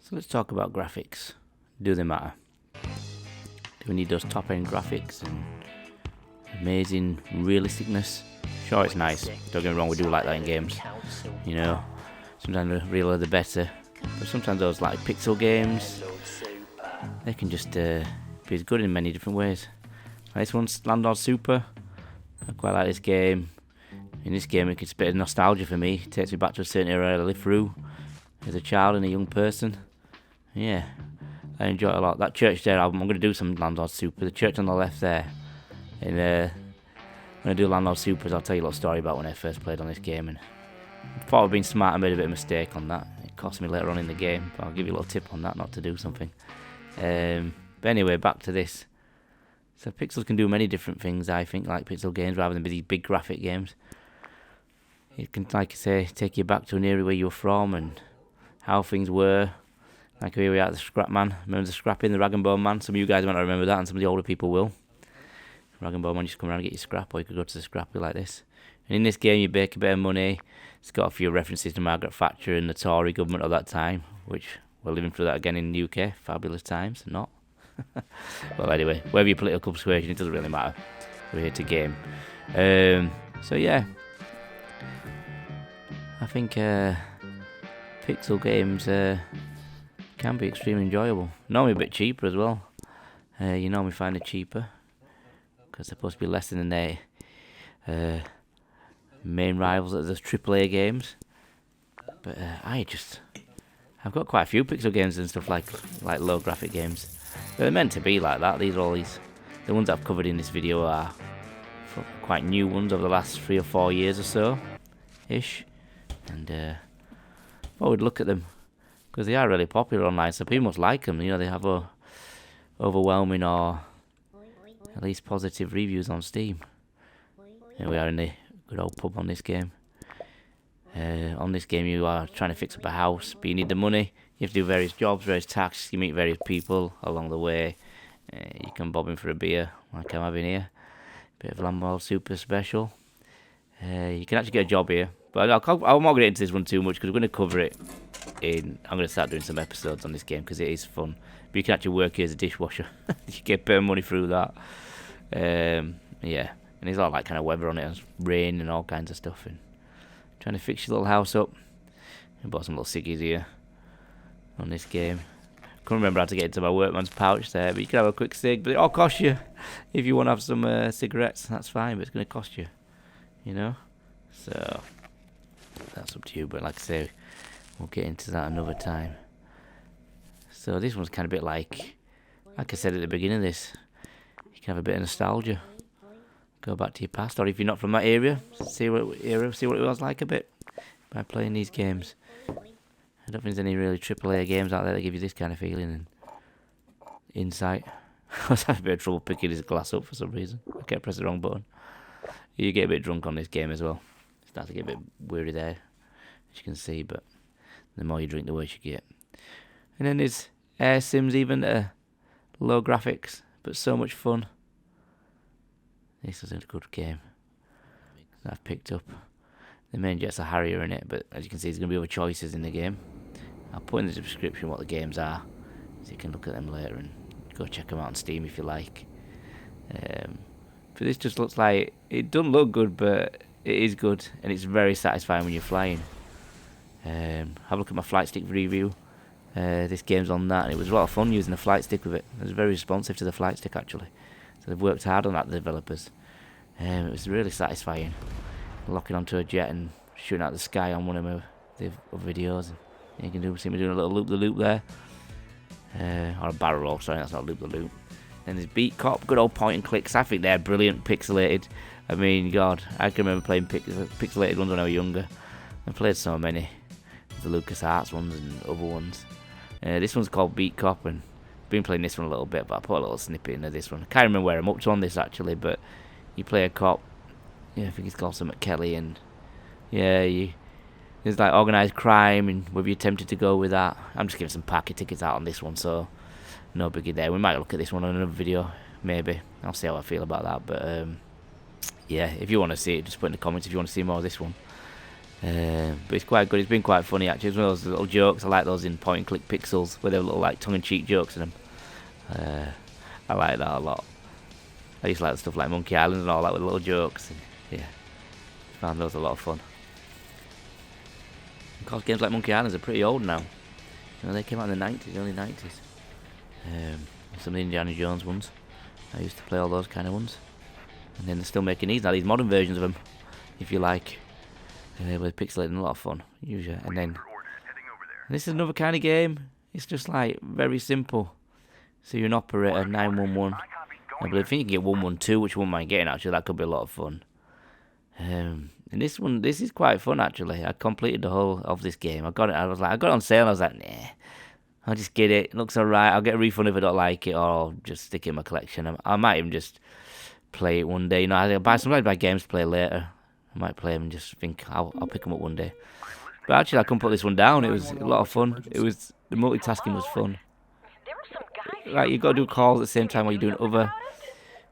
So let's talk about graphics. Do they matter? Do we need those top-end graphics and amazing realisticness? Sure, it's nice. Don't get me wrong, we do like that in games. You know, sometimes the realer the better. But sometimes those like pixel games, they can just be as good in many different ways. Like this one's Landlord Super. I quite like this game. In this game, it's a bit of nostalgia for me. It takes me back to a certain era I lived through as a child and a young person. Yeah, I enjoy it a lot. That church there, I'm going to do some Landlord Super. The church on the left there. And when I do Landlord Supers, I'll tell you a little story about when I first played on this game. And I thought I'd been smart and made a bit of a mistake on that. It cost me later on in the game, but I'll give you a little tip on that, not to do something. But anyway, back to this. So Pixels can do many different things, I think, like pixel games, rather than these big graphic games. It can, like I say, take you back to an era where you were from and how things were. Like here we are at the Scrap Man. Remember the Scrapping, the Rag and Bone Man? Some of you guys might not remember that, and some of the older people will. Rag and Bone Man, you just come around and get your scrap, or you could go to the Scrappy like this. And in this game, you make a bit of money. It's got a few references to Margaret Thatcher and the Tory government of that time, which we're living through that again in the UK. Fabulous times, not? Well, anyway, whatever your political persuasion, it doesn't really matter. We're here to game. So yeah, I think pixel games can be extremely enjoyable. Normally a bit cheaper as well. You normally find it cheaper because they're supposed to be less than their main rivals at the AAA games. But I've got quite a few pixel games and stuff like low graphic games. They're meant to be like that. These are all the ones I've covered in this video are quite new ones over the last 3 or 4 years or so, ish. And I would look at them because they are really popular online, so people must like them. You know, they have overwhelming or at least positive reviews on Steam. Here we are in the good old pub on this game. On this game, you are trying to fix up a house, but you need the money. You have to do various jobs, various tasks. You meet various people along the way. You can bob in for a beer, like I'm having here. Bit of Landlord Super special. You can actually get a job here, but I'll not get into this one too much because we're going to cover it I'm going to start doing some episodes on this game because it is fun. But you can actually work here as a dishwasher. You get paid money through that. Yeah, and there's all that kind of weather on it, and rain and all kinds of stuff. And trying to fix your little house up. I bought some little ciggies here on this game. Couldn't remember how to get into my workman's pouch there, but you can have a quick cig, but it all costs you. If you want to have some cigarettes, that's fine, but it's going to cost you, you know? So, that's up to you, but like I say, we'll get into that another time. So this one's kind of a bit like I said at the beginning of this, you can have a bit of nostalgia. Go back to your past, or if you're not from that area, see what it was like a bit by playing these games. I don't think there's any really AAA games out there that give you this kind of feeling and insight. I was having a bit of trouble picking this glass up for some reason. I kept pressing the wrong button. You get a bit drunk on this game as well. It starts to get a bit weary there, as you can see, but the more you drink, the worse you get. And then there's air sims, even low graphics, but so much fun. This is a good game that I've picked up. The main jet's a Harrier in it, but as you can see, there's going to be other choices in the game. I'll put in the description what the games are, so you can look at them later and go check them out on Steam if you like. But this just looks like, it doesn't look good, but it is good, and it's very satisfying when you're flying. Have a look at my flight stick review. This game's on that, and it was a lot of fun using the flight stick with it. It was very responsive to the flight stick, actually. So they've worked hard on that, the developers. It was really satisfying, locking onto a jet and shooting out the sky on one of my videos. And you can see me doing a little loop-the-loop there. Or a barrel roll, sorry, that's not loop-the-loop. Then there's Beat Cop, good old point and clicks. I think they're brilliant, pixelated. I mean, God, I can remember playing pixelated ones when I was younger. I played so many. The LucasArts ones and other ones. This one's called Beat Cop, and I've been playing this one a little bit, but I put a little snippet into this one. I can't remember where I'm up to on this, actually, but you play a cop. Yeah, I think it's called something Kelly, and yeah, there's like organised crime, and whether you're tempted to go with that. I'm just giving some packet tickets out on this one, so no biggie there. We might look at this one on another video, maybe. I'll see how I feel about that, but yeah, if you want to see it, just put in the comments if you want to see more of this one. But it's quite good. It's been quite funny actually. It's one of those little jokes. I like those in point and click pixels where they're little like tongue-in-cheek jokes in them. I like that a lot. I used to like stuff like Monkey Island and all that with little jokes. And, yeah, found those a lot of fun. Of course, games like Monkey Island are pretty old now. You know, they came out in the 90s, early 90s. Some of the Indiana Jones ones. I used to play all those kind of ones. And then they're still making these now, these modern versions of them, if you like. With pixelating, a lot of fun, usually. And then this is another kind of game. It's just like very simple. So you're an operator, 911. I believe you can get 112, which I wouldn't mind getting actually. That could be a lot of fun. And this is quite fun actually. I completed the whole of this game. I got it on sale. And I was like, nah, I'll just get it. It looks alright. I'll get a refund if I don't like it, or I'll just stick it in my collection. I might even just play it one day. You know, I'll sometimes buy games to play later. I might play them and just think I'll pick them up one day. But actually, I couldn't put this one down. It was a lot of fun. The multitasking was fun. Like, you've got to do calls at the same time while you're doing other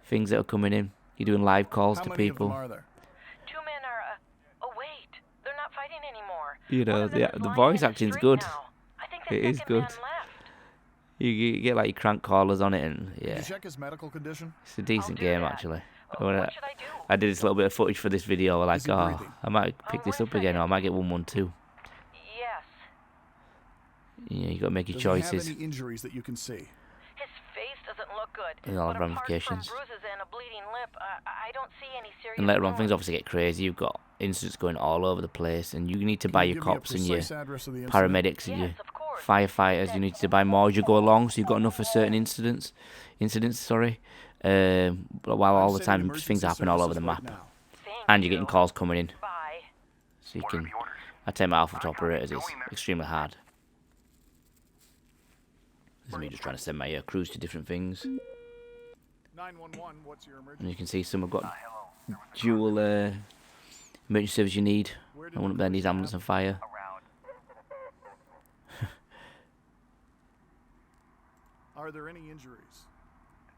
things that are coming in. You're doing live calls to people. 2 men are. Oh wait, they're not fighting anymore. You know, the voice acting's good. It is good. You get like your crank callers on it, and yeah, check his medical condition? It's a decent game actually. What should I do? I did this little bit of footage for this video. Like, I might pick this up again, or I might get 112. Yes. Yeah, you got to make your Does choices. he have any injuries that you can see? His face doesn't look good. And all but ramifications. apart from bruises and a bleeding lip, I don't see any serious. And later on, wounds. things obviously get crazy. You've got incidents going all over the place, and you need to buy your cops and your paramedics and your Yes, of course. firefighters. You need to buy more as you go along, so you've got enough for certain incidents. But while all the time things happen all over the map, Thank and you're getting you. calls coming in, Bye. so you can. I take my alpha to operators. It's extremely hard. This is me just trying to send my crews to different things. 911, what's your emergency? And you can see some have got dual emergency service you need. And one up there needs ambulance and fire. Are there any injuries?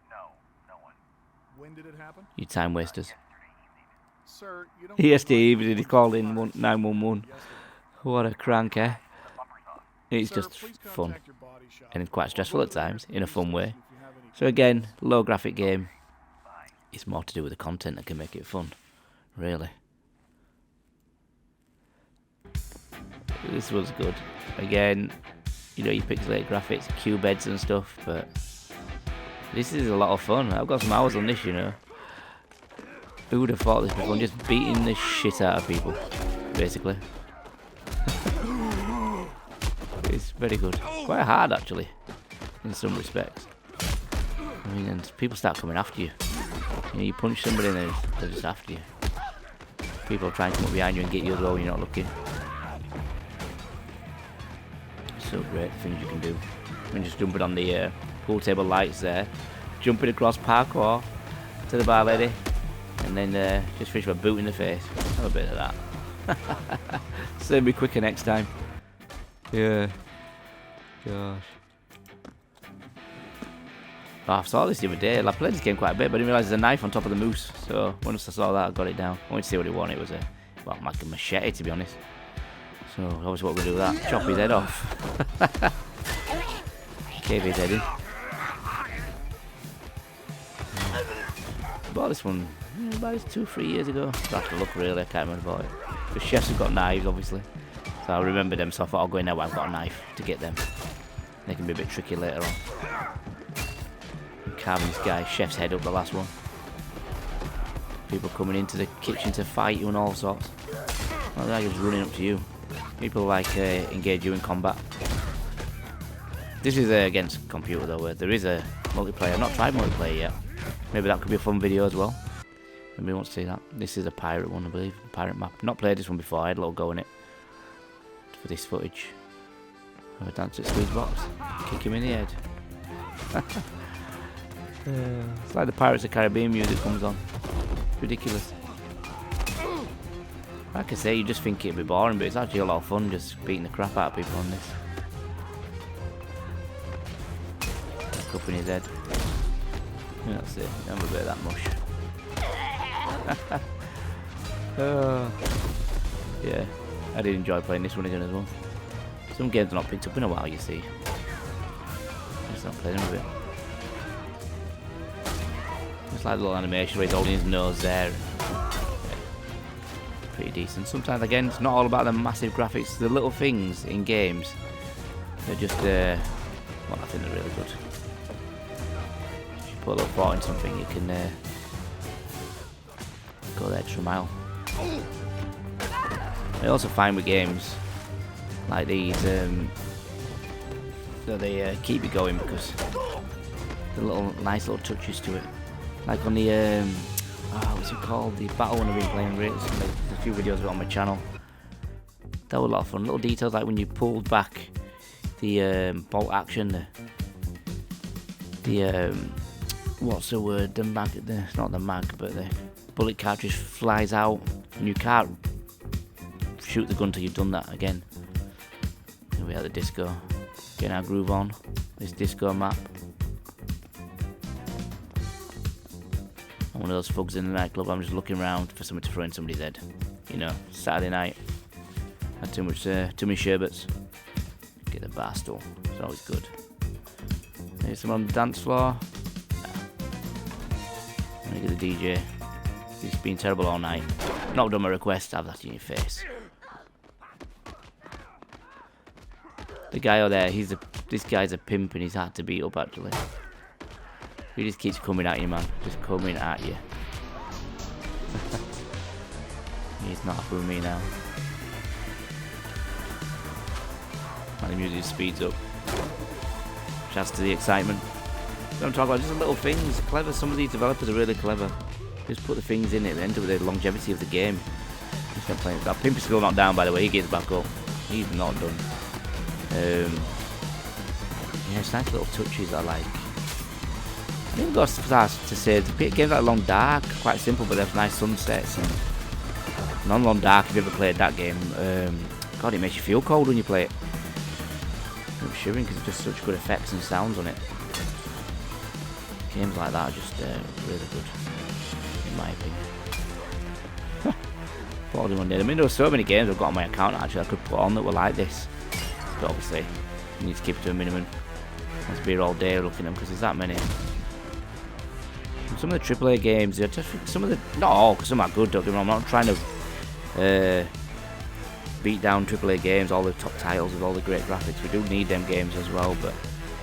No one. When did it happen? You time wasters. Sir, you don't Yesterday evening he called in 911. What a crank, eh? It's Sir, just please fun. contact your body shop. And it's quite stressful at times, in a fun way. If you have any- So again, low graphic game. It's more to do with the content that can make it fun. Really. This was good. Again, you know, you pixelate graphics, cube beds and stuff, but this is a lot of fun. I've got some hours on this, you know. Who would have thought this before? Just beating the shit out of people, basically. It's very good. Quite hard, actually, in some respects. I mean, and people start coming after you. You know, you punch somebody and they're just after you. People try and come up behind you and get you as well when you're not looking. It's so great, the things you can do. And just jumping on the pool table lights there. Jumping across parkour to the bar lady. And then just finish with a boot in the face. Have a bit of that. So be quicker next time. Yeah. Gosh. Oh, I saw this the other day. I played this game quite a bit, but I didn't realise there's a knife on top of the moose. So once I saw that, I got it down. I wanted to see what it was. It was like a machete, to be honest. So obviously, what we're gonna do with that? Chop his head off. Cave his head in. Bought this one about 2-3 years ago. I have to look really. I can't remember about it. The chefs have got knives, obviously. So I remember them, so I thought I'll go in there where I've got a knife to get them. They can be a bit tricky later on. I'm carving this guy's chef's head up, the last one. People coming into the kitchen to fight you and all sorts. Well, they're just running up to you. People like engage you in combat. This is against computer though, where there is a multiplayer. I've not tried multiplayer yet. Maybe that could be a fun video as well. Maybe wants to see that. This is a pirate one, I believe. Pirate map. Not played this one before. I had a little go in it for this footage. Have a dance at Squeeze Box. Kick him in the head. It's like the Pirates of the Caribbean music comes on. It's ridiculous. Like I say, you just think it'd be boring, but it's actually a lot of fun just beating the crap out of people on this. Up in his head. Yeah, that's it. Have a bit of that mush. Yeah. I did enjoy playing this one again as well. Some games are not picked up in a while, you see. Just not playing them a bit. Just like the little animation where he's holding his nose there. Pretty decent. Sometimes, again, it's not all about the massive graphics. The little things in games, they're just, well, I think they're really good. If you put a little thought in something, you can go the extra mile. I also find with games like these, so they keep you going because the little nice little touches to it. Like on the what's it called? The battle one I've been playing recently. There's a few videos of it on my channel. That was a lot of fun. Little details like when you pulled back the bolt action, the what's the word? The mag. Not the mag, but the bullet cartridge flies out, and you can't shoot the gun till you've done that again. Here we have the disco. Getting our groove on. This disco map. I'm one of those thugs in the nightclub. I'm just looking around for something to throw in somebody's head. You know, Saturday night. Had too many sherbets. Get the bar stool. It's always good. There's someone on the dance floor. Look at the DJ. He's been terrible all night. Not done my request. Have that in your face. The guy over there, this guy's a pimp and he's hard to beat up actually. He just keeps coming at you, man. Just coming at you. He's not happy with me now. And the music speeds up. Which adds to the excitement. What I'm talking about, just the little things. Clever. Some of these developers are really clever. Just put the things in it and end up with the longevity of the game. Just not playing. That pimp is still not down, by the way. He gets back up. He's not done. Yeah, it's nice little touches I like. I think I've got to say, the games like Long Dark, quite simple, but there's nice sunsets. And Non-Long Dark, if you ever played that game, God, it makes you feel cold when you play it. I'm shivering because it's just such good effects and sounds on it. Games like that are just really good, in my opinion. Thought one day. I mean, there were so many games I've got on my account actually I could put on that were like this. But obviously, you need to keep it to a minimum. Let's be here all day looking at them because there's that many. Some of the AAA games, some of the, not all, because some are good, don't get me wrong. I'm not trying to beat down AAA games, all the top titles with all the great graphics. We do need them games as well, but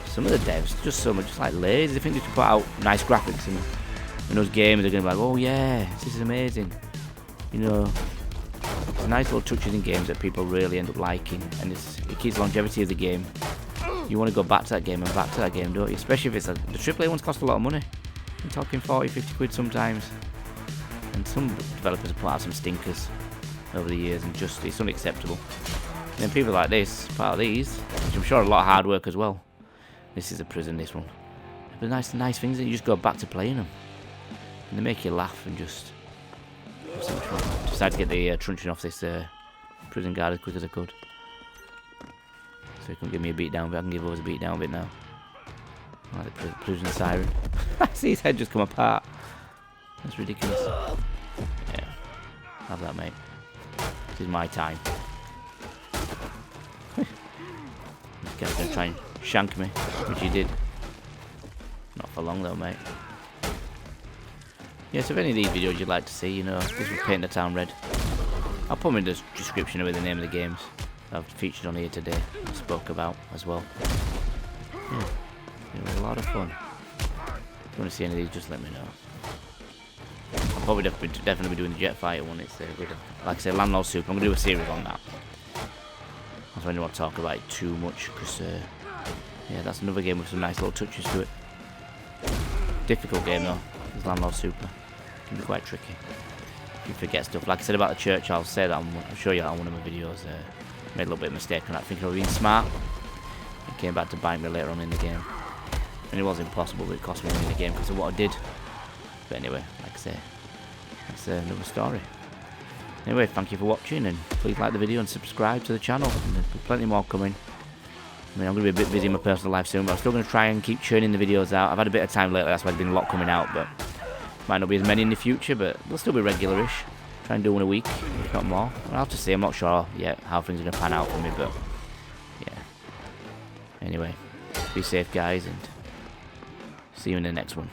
some of the devs just so much, just like lazy. They think they should put out nice graphics and those games are going to be like, oh yeah, this is amazing. You know, there's nice little touches in games that people really end up liking, and it keeps the longevity of the game. You want to go back to that game and back to that game, don't you? Especially if it's the AAA ones cost a lot of money. I'm talking 40, 50 quid sometimes. And some developers have put out some stinkers over the years and just, it's unacceptable. And then people like this, part of these, which I'm sure are a lot of hard work as well. This is a prison, this one. But nice things that you just go back to playing them. And they make you laugh and just have so much fun. Decided to get the truncheon off this prison guard as quick as I could. So he couldn't give me a beat down, but I can give us a beat down a bit now. Like the prison siren. I see his head just come apart. That's ridiculous. Yeah. Have that, mate. This is my time. This guy's gonna try and shank me, which he did. Not for long though, mate. Yeah, so if any of these videos you'd like to see, you know, this was Paint the Town Red. I'll put them in the description with the name of the games I've featured on here today, and spoke about as well. Yeah. It was a lot of fun. If you want to see any of these, just let me know. I'll probably definitely be doing the Jet Fighter one. It's like I say, Landlord Super. I'm going to do a series on that. I don't really want to talk about it too much because, yeah, that's another game with some nice little touches to it. Difficult game though. It's Landlord Super. It can be quite tricky. You forget stuff. Like I said about the church, I'll say that. I'll show you that on one of my videos. Made a little bit of mistake on that, thinking I was being smart. It came back to bite me later on in the game. And it was impossible, but it cost me winning the game because of what I did. But anyway, like I say, that's another story. Anyway, thank you for watching, and please like the video and subscribe to the channel. And there's plenty more coming. I mean, I'm going to be a bit busy in my personal life soon, but I'm still going to try and keep churning the videos out. I've had a bit of time lately, that's why there's been a lot coming out, but might not be as many in the future, but they'll still be regular-ish. Try and do one a week, if not more. I'll have to see. I'm not sure yet how things are going to pan out for me, but yeah. Anyway, be safe, guys, and see you in the next one.